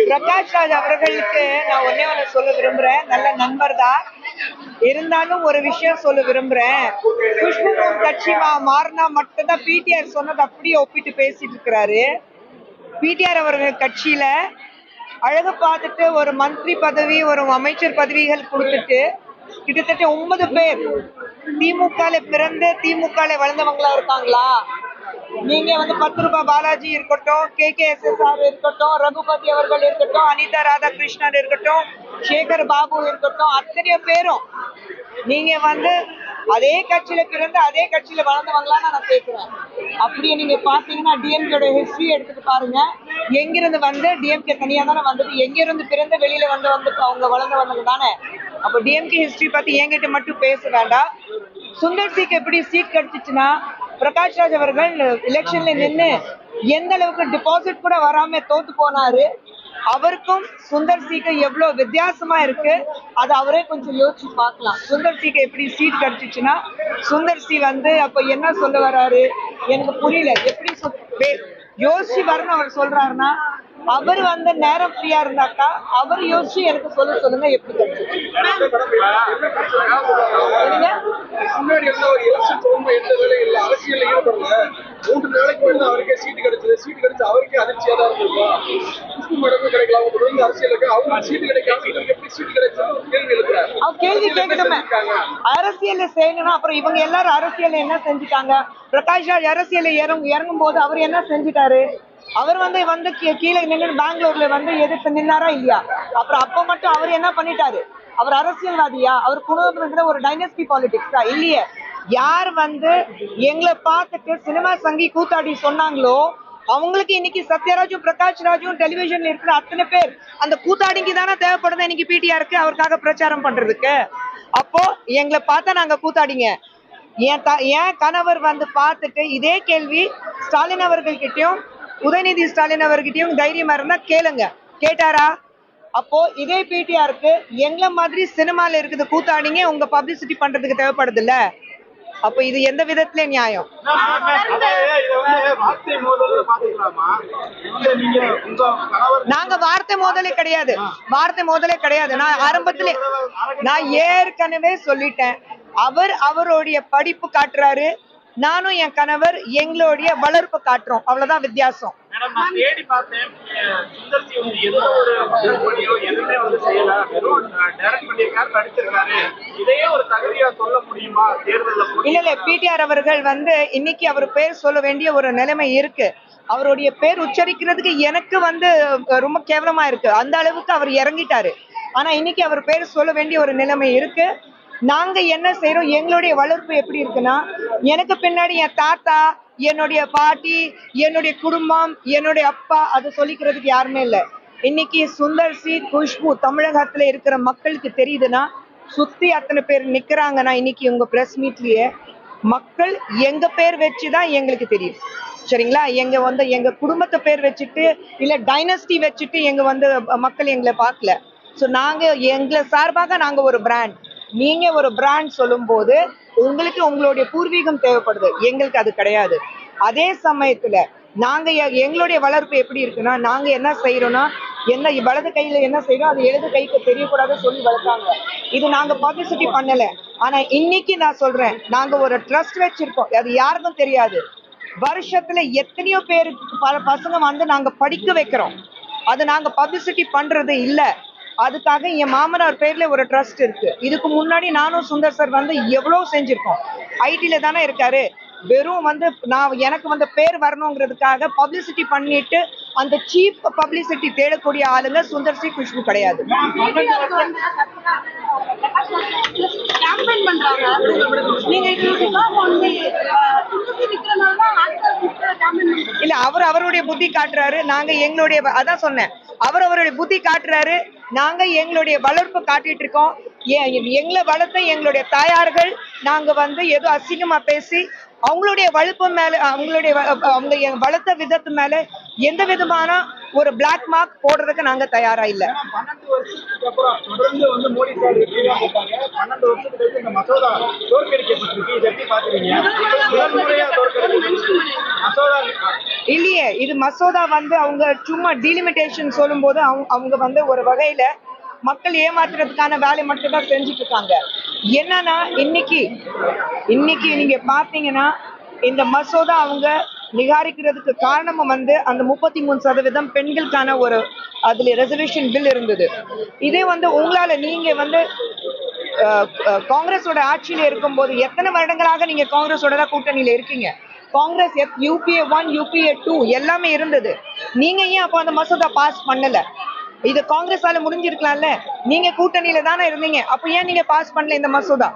பிரகாஷ் ராஜ் அவர்களுக்கு நான் ஒன்னே ஒண்ணு சொல்ல விரும்புறேன். நல்ல நண்பர் தான். இருந்தாலும் ஒரு விஷயம் சொல்ல விரும்புறேன். குஷ்பு கட்சி மாறினா மட்டும்தான் பிடிஆர் சொன்னது அப்படியே ஒப்பிட்டு பேசிட்டு இருக்கிறாரு. பிடிஆர் அவர்கள் கட்சியில அழகு பார்த்துட்டு ஒரு மந்திரி பதவி, ஒரு அமைச்சர் பதவிகள் கொடுத்துட்டு கிட்டத்தட்ட 9 பேர் திமுக பிறந்து திமுக வளர்ந்தவங்களா இருக்காங்களா? நீங்க வந்து 10 ரூபாய் பாலாஜி இருக்கட்டும், KKSSR இருக்கட்டும், ரகுபதி அவர்கள் இருக்கட்டும், அனிதா ராதாகிருஷ்ணன் இருக்கட்டும், சேகர் பாபு இருக்கட்டும், அத்தனை பேரும் நீங்க வந்து அதே கட்சியில பிறந்து அதே கட்சியில வளர்ந்தவங்களான்னு நான் கேட்கிறேன். அப்படியே நீங்க பாத்தீங்கன்னா டிஎம்கேட ஹிஸ்டரி எடுத்துட்டு பாருங்க. எங்கிருந்து வந்து டிஎம்கே தனியா தானே வந்தது, எங்கிருந்து பிறந்து வெளியில வந்து அவங்க வளர்ந்து வந்தவங்க தானே. அப்ப டிஎம்கே ஹிஸ்டரி பத்தி என்கிட்ட மட்டும் பேச வேண்டாம். சுந்தர் சிக்கு எப்படி சீட் கிடைச்சிச்சுன்னா, பிரகாஷ் ராஜ் அவர்கள் எலெக்ஷன்ல நின்று எந்த அளவுக்கு டிபாசிட் கூட வராம தோத்து போனாரு. அவருக்கும் சுந்தர் சிக்கு எவ்வளவு வித்தியாசமா இருக்கு, அது அவரே கொஞ்சம் யோசிச்சு பார்க்கலாம். சுந்தர் சிக்கு எப்படி சீட் கிடைச்சிச்சுன்னா, சுந்தர் சி வந்து அப்ப என்ன சொல்ல வர்றாரு எனக்கு புரியல. எப்படி யோசிச்சு வரணும் அவர் சொல்றாருன்னா, அவர் வந்து நேரம் ஃப்ரீயா இருந்தாக்கா அவர் யோசிச்சு எனக்கு சொல்லுங்க எப்படி கிடைச்சது. முன்னாடி ஒரு எலெக்ஷன் ரொம்ப எந்த வேலையும் இல்லை, அரசியல் ஈடுபடல. 3 நாளைக்கு வந்து அவருக்கே சீட்டு கிடைச்சது. சீட்டு கிடைச்சு அவருக்கே அதிர்ச்சியா தான் இருக்கும். குஷ்பு மேடம் கிடைக்கலாம், தொடர்ந்து அரசியல் இருக்கு, அவங்க சீட்டு கிடைக்காம எப்படி சீட்டு கிடைச்சது கேள்வி எழுப்புறாரு. அவர் கேள்வி கேட்கணுமே. அரசியல் செய்யணும்னா அப்புறம் இவங்க எல்லாரும் அரசியல் என்ன செஞ்சுட்டாங்க? பிரகாஷ் ராஜ் அரசியல் இறங்கும் போது அவர் என்ன செஞ்சுட்டாரு? அவர் வந்து கீழே நின்று பெங்களூர்ல வந்து எதிர்த்து நின்னாரா இல்லையா? அப்புறம் அப்ப மட்டும் அவர் என்ன பண்ணிட்டாரு? அவர் அரசியல்வாதியா? அவர் குடும்பத்துல ஒரு டைனஸ்டி பாலிடிக்ஸா? இல்லையே. யார் வந்து எங்களை பார்த்துட்டு சினிமா சங்கி கூத்தாடி சொன்னாங்களோ அவங்களுக்கு இன்னைக்கு சத்யராஜும் பிரகாஷ் ராஜும் டெலிவிஷன்ல இருக்கிற அத்தனை பேர் அந்த கூத்தாடிக்கு தானே தேவைப்படுது இன்னைக்கு பிடிஆருக்கு அவருக்காக பிரச்சாரம் பண்றதுக்கு. அப்போ எங்களை பார்த்தா நாங்க கூத்தாடிங்க. என் கணவர் வந்து பார்த்துட்டு இதே கேள்வி ஸ்டாலின் அவர்கள்கிட்டயும் உதயநிதி ஸ்டாலின் அவர்கிட்டயும் தைரியமா இருந்தா கேளுங்க. கேட்டாரா? அப்போ இதே பிடிஆருக்கு எங்களை மாதிரி சினிமால இருக்குது கூத்தாடிங்க உங்க பப்ளிசிட்டி பண்றதுக்கு தேவைப்படுது இல்ல? அப்ப இது எந்த விதத்துல நியாயம்? நாங்க வார்த்தை மோதலே கிடையாது, வார்த்தை மோதலே கிடையாது. நான் ஆரம்பத்திலே நான் ஏற்கனவே சொல்லிட்டேன். அவருடைய படிப்பு காட்டுறாரு, நானும் என் கணவர் எங்களுடைய வளர்ப்பு காட்டுறோம், அவ்வளவுதான் வித்தியாசம். இல்ல பிடிஆர் அவர்கள் வந்து இன்னைக்கு அவர் பேர் சொல்ல வேண்டிய ஒரு நிலைமை இருக்கு. அவருடைய பேர் உச்சரிக்கிறதுக்கு எனக்கு வந்து ரொம்ப கேவலமா இருக்கு. அந்த அளவுக்கு அவர் இறங்கிட்டாரு. ஆனா இன்னைக்கு அவர் பேர் சொல்ல வேண்டிய ஒரு நிலைமை இருக்கு. நாங்க என்ன செய்யறோம், எங்களுடைய வளர்ப்பு எப்படி இருக்குன்னா, எனக்கு பின்னாடி என் தாத்தா, என்னுடைய பாட்டி, என்னுடைய குடும்பம், என்னுடைய அப்பா, அதை சொல்லிக்கிறதுக்கு யாருமே இல்லை. இன்னைக்கு சுந்தர் சி, குஷ்பு தமிழகத்துல இருக்கிற மக்களுக்கு தெரியுதுன்னா, சுத்தி அத்தனை பேர் நிக்கிறாங்கன்னா இன்னைக்கு உங்க பிரஸ் மீட்லயே மக்கள் எங்க பேர் வச்சுதான் எங்களுக்கு தெரியும். சரிங்களா? எங்க குடும்பத்தை பேர் வச்சுட்டு இல்ல டைனஸ்டி வச்சுட்டு மக்கள் எங்களை பார்க்கல. ஸோ நாங்க எங்களை சார்பாக நாங்க ஒரு பிராண்ட். நீங்க ஒரு பிராண்ட் சொல்லும் போது உங்களுக்கு உங்களுடைய பூர்வீகம் தேவைப்படுது, எங்களுக்கு அது கிடையாது. அதே சமயத்துல நாங்க எங்களுடைய வளர்ப்பு எப்படி இருக்குன்னா, நாங்க என்ன செய்யறோம்னா, என்ன வலது கையில என்ன செய்யறோம் அது இடது கைக்கு தெரியக்கூடாது சொல்லி வளர்த்தாங்க. இது நாங்க பப்ளிசிட்டி பண்ணல. ஆனா இன்னைக்கு நான் சொல்றேன், நாங்க ஒரு ட்ரஸ்ட் வச்சிருக்கோம், அது யாருக்கும் தெரியாது. வருஷத்துல எத்தனையோ பேருக்கு பசங்க வந்து நாங்க படிக்க வைக்கிறோம், அது நாங்க பப்ளிசிட்டி பண்றது இல்ல. அதுக்காக என் மாமனார் பேர்ல ஒரு ட்ரஸ்ட் இருக்கு. இதுக்கு முன்னாடி நானும் சுந்தர் சார் வந்து எவ்வளவு செஞ்சிருக்கோம். ஐடில தானே இருக்காரு. வெறும் வந்து எனக்கு வந்து பேர் வரணுங்கிறதுக்காக பப்ளிசிட்டி பண்ணிட்டு அந்த சீப் பப்ளிசிட்டி தேடக்கூடிய ஆளுங்க சுந்தர் சி, குஷ்பு கிடையாது. இல்ல அவருடைய புத்தி காட்டுறாரு, நாங்க எங்களுடைய, அதான் சொன்னேன், அவருடைய புத்தி காட்டுறாரு, நாங்க எங்களுடைய வளர்ப்பு காட்டிட்டு இருக்கோம். எங்களை வளர்த்த எங்களுடைய தாயார்கள் நாங்க வந்து ஏதோ அசிங்கமா பேசி அவங்களுடைய வழுப்பு மேல அவங்க வளர்த்த விதத்து மேல எந்த விதமான ஒரு பிளாக் மார்க் போடுறதுக்கு நாங்க தயாரா இல்ல. 12 வருஷத்துக்கு அப்புறம் தொடர்ந்து வந்து மோடி சார் வெற்றியா போட்டாங்க. 12 வருஷத்துக்கு கழிச்சு இந்த மசோதா தோற்கடிக்கப்பட்டிருக்கு. இதை எப்படி பாக்குறீங்க? முதல் முறையா தோற்கடிக்கப்பட்டிருக்கு மசோதா. இல்லையே, இது மசோதா வந்து அவங்க சும்மா டீலிமிட்டேஷன் சொல்லும் போது அவங்க வந்து ஒரு வகையில மக்கள் ஏமாத்துறதுக்கான வேலை மட்டும் தான் செஞ்சுட்டு இருக்காங்க. என்னன்னா இன்னைக்கு நீங்க பாத்தீங்கன்னா இந்த மசோதா அவங்க நிகாரிக்கிறதுக்கு காரணமும் வந்து அந்த 33% பெண்களுக்கான ஒரு அதுல ரெசர்வேஷன் பில் இருந்தது. இதே வந்து உங்களால நீங்க வந்து காங்கிரஸோட ஆட்சியில இருக்கும்போது எத்தனை வருடங்களாக நீங்க காங்கிரஸோட தான் கூட்டணியில இருக்கீங்க. காங்கிரஸ் UPA 1 UPA 2 எல்லாமே இருந்தது. நீங்க ஏன் அப்போ அந்த மசோதா பாஸ் பண்ணல? இது காங்கிரஸால முடிஞ்சிருக்கலாம்ல. நீங்க கூட்டணியில தானே இருந்தீங்க. அப்ப ஏன் நீங்க பாஸ் பண்ணல இந்த மசோதா?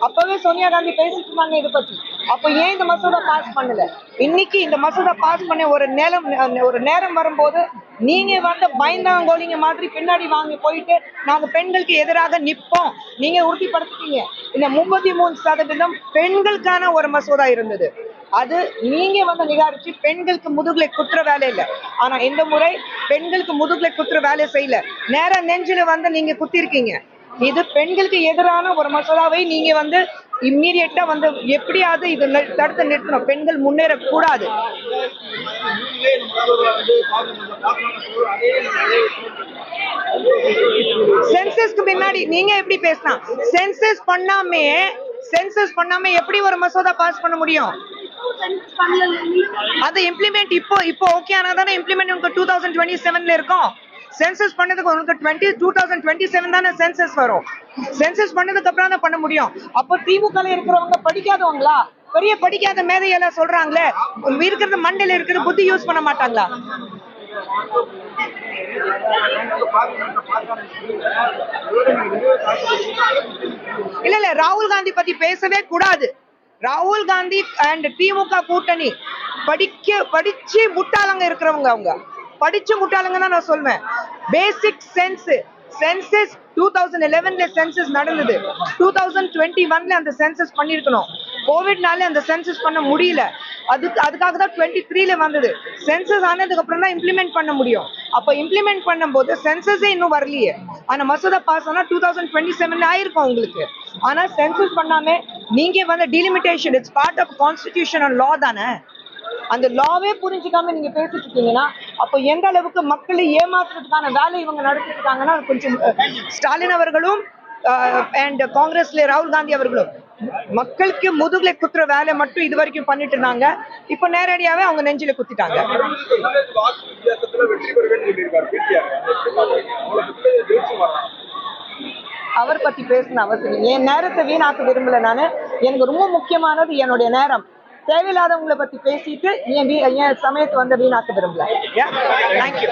அப்பவே சோனியா காந்தி பேசிட்டு இருந்தாங்க இதை பத்தி. அப்ப ஏன் இந்த மசோதா பாஸ் பண்ணல? இன்னைக்கு இந்த மசோதா பாஸ் பண்ண ஒரு நேரம் வரும்போது நீங்க வந்து பயந்தாங்கோலிங்க மாதிரி பின்னாடி வாங்கி போயிட்டு நாங்க பெண்களுக்கு எதிராக நிப்போம் நீங்க உறுதிப்படுத்திட்டீங்க. இந்த 33% பெண்களுக்கான ஒரு மசோதா இருந்தது. அது நீங்க வந்து நிகாரிச்சு பெண்களுக்கு முதுகுலை குத்துற வேலை இல்லை. ஆனா இந்த முறை பெண்களுக்கு முதுகுலை குத்துற வேலை செய்யல, நேரா நெஞ்சில வந்து நீங்க குத்திருக்கீங்க. இது பெண்களுக்கு எதிரான ஒரு மசோதாவை நீங்க வந்து இம்மீடியட்டா வந்து எப்படியாவது இது தடுத்து நிறுத்தணும். பெண்கள் முன்னேற கூடாது. சென்சஸ்க்கு பின்னாடி நீங்க எப்படி பேசலாம்? சென்சஸ் பண்ணாம எப்படி ஒரு மசோதா பாஸ் பண்ண முடியும்? அது இம்ப்ளிமெண்ட் இப்போ ஓகே ஆனா தானே இம்ப்ளிமெண்ட் உங்களுக்கு 2027ல இருக்கும். சென்சஸ் பண்ணதுக்கு உங்களுக்கு 2027 தானே சென்சஸ் வரும். சென்சஸ் பண்ணதுக்கு அப்புறம் தான் பண்ண முடியும். அப்போ திமுகல இருக்கிறவங்க படிக்காதவங்களா? பெரிய படிக்காத மேதையெல்லாம் சொல்றாங்களே, இருக்கிறது மண்டையில இருக்கிறது புத்தி யூஸ் பண்ண மாட்டாங்களா? இல்ல ராகுல் காந்தி பத்தி பேசவே கூடாது. ராகுல் காந்தி அண்ட் திமுக கூட்டணி படிச்சு முட்டாளங்க இருக்கிறவங்க. அவங்க படிச்சு முட்டாளங்க தான் நான் சொல்வேன். பேசிக் சென்சஸ் 2011ல சென்சஸ் நடந்தது. 2021ல அந்த சென்சஸ் பண்ணிருக்கணும். கோவிட்னால அந்த சென்சஸ் பண்ண முடியல. அதுக்காக தான் 23ல வந்தது. சென்சஸ் ஆனதுக்கு அப்புறம் தான் இம்ப்ளிமெண்ட் பண்ண முடியும். அப்ப இம்ப்ளிமெண்ட் பண்ணும்போது சென்சஸே இன்னும் வரலையே. ஆனா மசோதா பாஸ் ஆனா 2027ல ஆயிருக்கும் உங்களுக்கு. ஆனா சென்சஸ் பண்ணாம நீங்க வந்து delimitation it's part of constitutional law தானே. அந்த லாவே புரிஞ்சுக்காம நீங்க பேசிட்டு இருக்கீங்கன்னா அப்ப எந்த அளவுக்கு மக்களை ஏமாத்துறதுக்கான வேலை இவங்க நடத்திட்டு இருக்காங்கன்னா கொஞ்சம் ஸ்டாலின் அவர்களும் அண்ட் காங்கிரஸ்ல ராகுல் காந்தி அவர்களும் மக்களுக்கு முதுகுல குத்துற வேலை மட்டும் இது வரைக்கும் பண்ணிட்டு இருந்தாங்க. இப்ப நேரடியாவே அவங்க நெஞ்சில குத்திட்டாங்க. அவர் பத்தி பேசின அவசியம் என் நேரத்தை வீணாக்க விரும்பல. நானு எனக்கு ரொம்ப முக்கியமானது என்னுடைய நேரம். தேவையில்லாதவங்களை பத்தி பேசிட்டு என் சமயத்தை வந்து வீணாக்க விரும்பல. தேங்க்யூ.